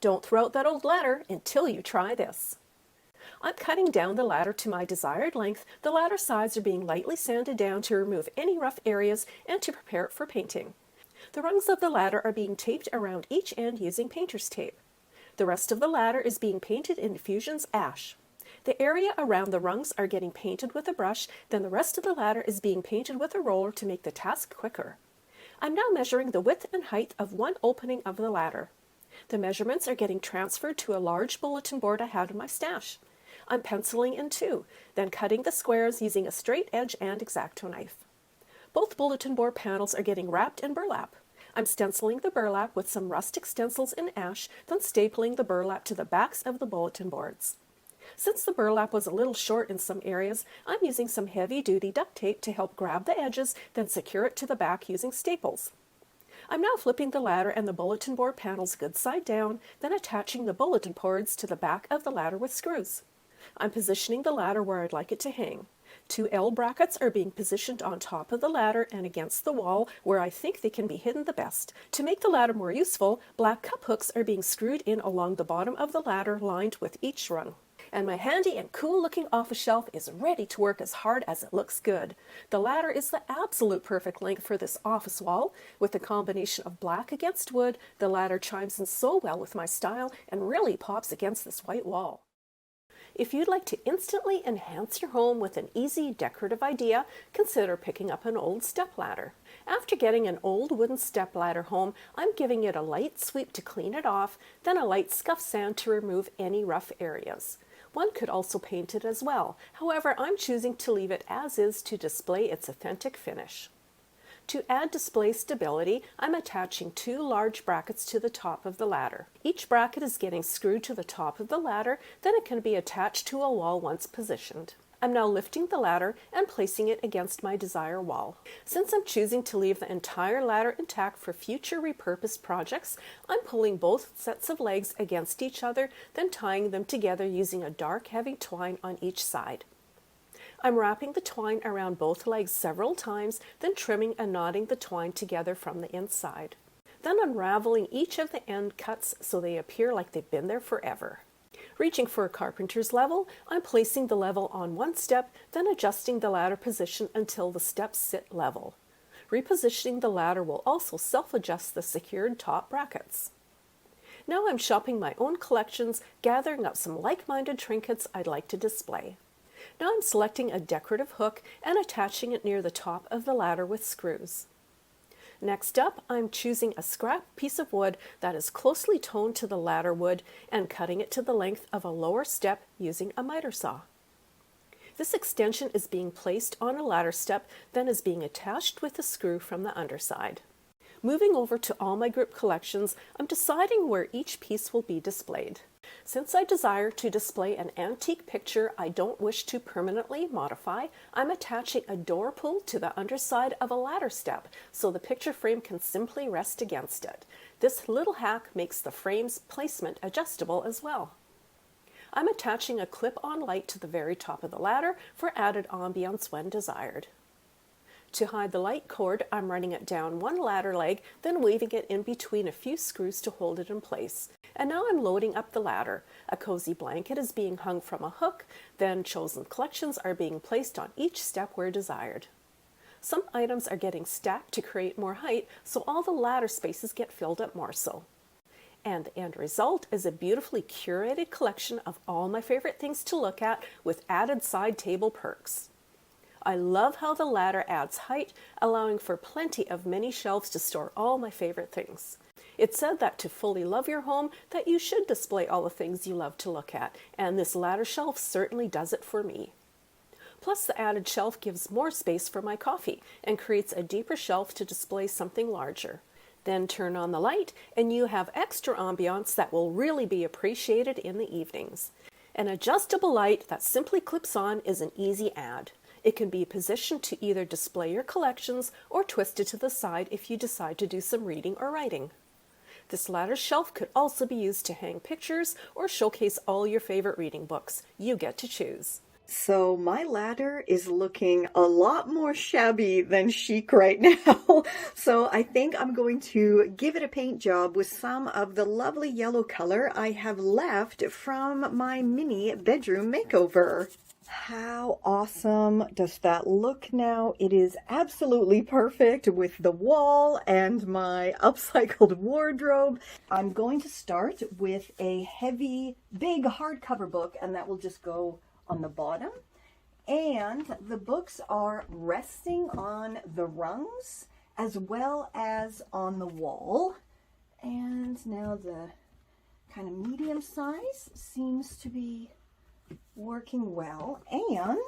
Don't throw out that old ladder until you try this. I'm cutting down the ladder to my desired length. The ladder sides are being lightly sanded down to remove any rough areas and to prepare it for painting. The rungs of the ladder are being taped around each end using painter's tape. The rest of the ladder is being painted in Fusion's Ash. The area around the rungs are getting painted with a brush, then the rest of the ladder is being painted with a roller to make the task quicker. I'm now measuring the width and height of one opening of the ladder. The measurements are getting transferred to a large bulletin board I had in my stash. I'm penciling in two, then cutting the squares using a straight edge and X-Acto knife. Both bulletin board panels are getting wrapped in burlap. I'm stenciling the burlap with some rustic stencils in ash, then stapling the burlap to the backs of the bulletin boards. Since the burlap was a little short in some areas, I'm using some heavy-duty duct tape to help grab the edges, then secure it to the back using staples. I'm now flipping the ladder and the bulletin board panels good side down, then attaching the bulletin boards to the back of the ladder with screws. I'm positioning the ladder where I'd like it to hang. Two L brackets are being positioned on top of the ladder and against the wall where I think they can be hidden the best. To make the ladder more useful, black cup hooks are being screwed in along the bottom of the ladder lined with each rung. And my handy and cool looking office shelf is ready to work as hard as it looks good. The ladder is the absolute perfect length for this office wall. With the combination of black against wood, the ladder chimes in so well with my style and really pops against this white wall. If you'd like to instantly enhance your home with an easy decorative idea, consider picking up an old stepladder. After getting an old wooden stepladder home, I'm giving it a light sweep to clean it off, then a light scuff sand to remove any rough areas. One could also paint it as well. However, I'm choosing to leave it as is to display its authentic finish. To add display stability, I'm attaching two large brackets to the top of the ladder. Each bracket is getting screwed to the top of the ladder, then it can be attached to a wall once positioned. I'm now lifting the ladder and placing it against my desired wall. Since I'm choosing to leave the entire ladder intact for future repurposed projects, I'm pulling both sets of legs against each other, then tying them together using a dark heavy twine on each side. I'm wrapping the twine around both legs several times, then trimming and knotting the twine together from the inside. Then unraveling each of the end cuts so they appear like they've been there forever. Reaching for a carpenter's level, I'm placing the level on one step, then adjusting the ladder position until the steps sit level. Repositioning the ladder will also self-adjust the secured top brackets. Now I'm shopping my own collections, gathering up some like-minded trinkets I'd like to display. Now I'm selecting a decorative hook and attaching it near the top of the ladder with screws. Next up, I'm choosing a scrap piece of wood that is closely toned to the ladder wood and cutting it to the length of a lower step using a miter saw. This extension is being placed on a ladder step, then is being attached with a screw from the underside. Moving over to all my group collections, I'm deciding where each piece will be displayed. Since I desire to display an antique picture I don't wish to permanently modify, I'm attaching a door pull to the underside of a ladder step so the picture frame can simply rest against it. This little hack makes the frame's placement adjustable as well. I'm attaching a clip-on light to the very top of the ladder for added ambiance when desired. To hide the light cord, I'm running it down one ladder leg, then weaving it in between a few screws to hold it in place. And now I'm loading up the ladder. A cozy blanket is being hung from a hook, then chosen collections are being placed on each step where desired. Some items are getting stacked to create more height, so all the ladder spaces get filled up more so. And the end result is a beautifully curated collection of all my favorite things to look at with added side table perks. I love how the ladder adds height, allowing for plenty of mini shelves to store all my favorite things. It's said that to fully love your home, that you should display all the things you love to look at, and this ladder shelf certainly does it for me. Plus, the added shelf gives more space for my coffee and creates a deeper shelf to display something larger. Then turn on the light, and you have extra ambiance that will really be appreciated in the evenings. An adjustable light that simply clips on is an easy add. It can be positioned to either display your collections or twisted to the side if you decide to do some reading or writing. This ladder shelf could also be used to hang pictures or showcase all your favorite reading books. You get to choose. So my ladder is looking a lot more shabby than chic right now. So I think I'm going to give it a paint job with some of the lovely yellow color I have left from my mini bedroom makeover. How awesome does that look now? It is absolutely perfect with the wall and my upcycled wardrobe. I'm going to start with a heavy, big hardcover book, and that will just go on the bottom. And the books are resting on the rungs as well as on the wall. And now the kind of medium size seems to be working well, and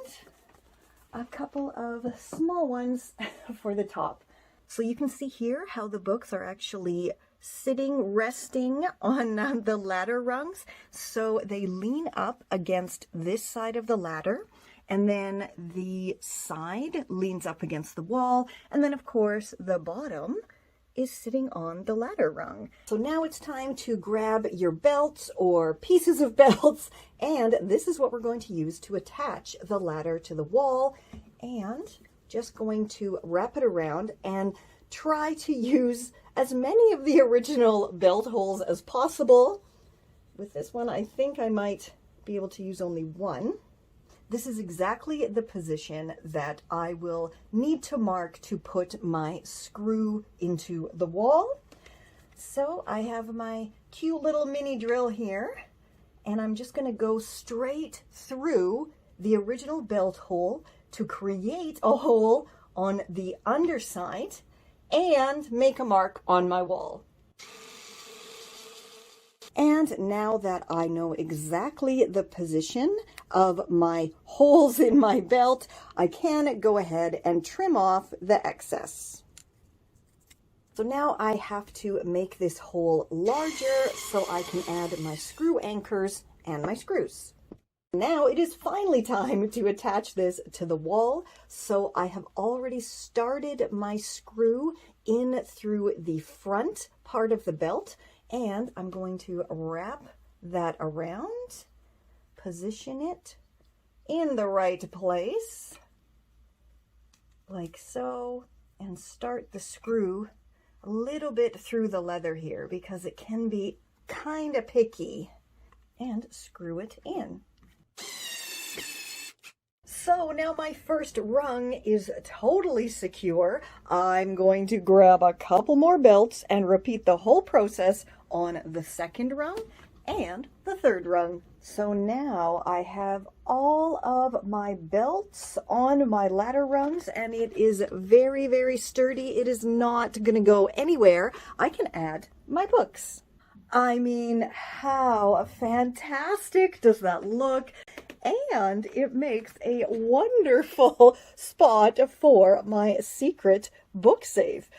a couple of small ones for the top. So you can see here how the books are actually sitting, resting on the ladder rungs. So they lean up against this side of the ladder, and then the side leans up against the wall, and then of course the bottom is sitting on the ladder rung. So now it's time to grab your belts or pieces of belts, and this is what we're going to use to attach the ladder to the wall, and just going to wrap it around and try to use as many of the original belt holes as possible. With this one, I think I might be able to use only one. This is exactly the position that I will need to mark to put my screw into the wall. So I have my cute little mini drill here, and I'm just going to go straight through the original belt hole to create a hole on the underside and make a mark on my wall. And now that I know exactly the position of my holes in my belt, I can go ahead and trim off the excess. So now I have to make this hole larger so I can add my screw anchors and my screws. Now it is finally time to attach this to the wall. So I have already started my screw in through the front part of the belt, and I'm going to wrap that around, position it in the right place, like so, and start the screw a little bit through the leather here because it can be kind of picky, and screw it in. So now my first rung is totally secure. I'm going to grab a couple more belts and repeat the whole process on the second rung and the third rung. So now I have all of my belts on my ladder rungs, and it is very, very sturdy. It is not going to go anywhere. I can add my books. I mean, how fantastic does that look? And it makes a wonderful spot for my secret book safe.